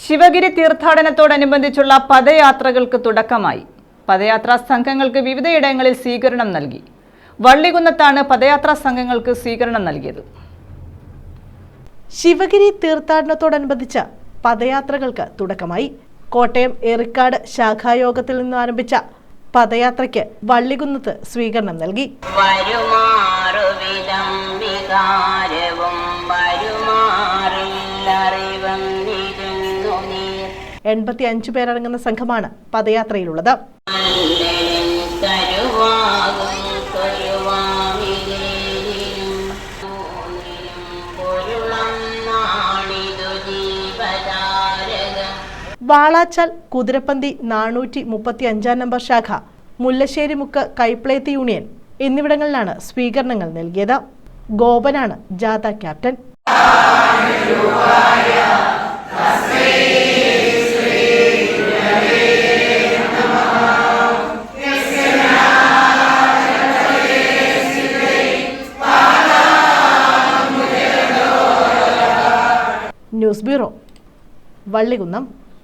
ശിവഗിരി തീർത്ഥാടനത്തോടനുബന്ധിച്ചുള്ള പദയാത്രകൾക്ക് തുടക്കമായി. പദയാത്രാ സംഘങ്ങൾക്ക് വിവിധയിടങ്ങളിൽ സ്വീകരണം നൽകി. വള്ളികുന്നത്താണ് പദയാത്രാ സംഘങ്ങൾക്ക് സ്വീകരണം നൽകിയത്. ശിവഗിരി തീർത്ഥാടനത്തോടനുബന്ധിച്ച് പദയാത്രകൾക്ക് തുടക്കമായി. കോട്ടയം എറിക്കാട് ശാഖായോഗത്തിൽ നിന്ന് ആരംഭിച്ച പദയാത്രയ്ക്ക് വള്ളികുന്നത്ത് സ്വീകരണം നൽകി. 85 പേരടങ്ങുന്ന സംഘമാണ് പദയാത്രയിലുള്ളത്. വാളാച്ചാൽ കുതിരപ്പന്തി 435 നമ്പർ ശാഖ, മുല്ലശ്ശേരി മുക്ക് കൈപ്ലേത്ത് യൂണിയൻ എന്നിവിടങ്ങളിലാണ് സ്വീകരണങ്ങൾ നൽകിയത്. ഗോപനാണ് ജാഥ ക്യാപ്റ്റൻ. News bureau, Vallikunnam.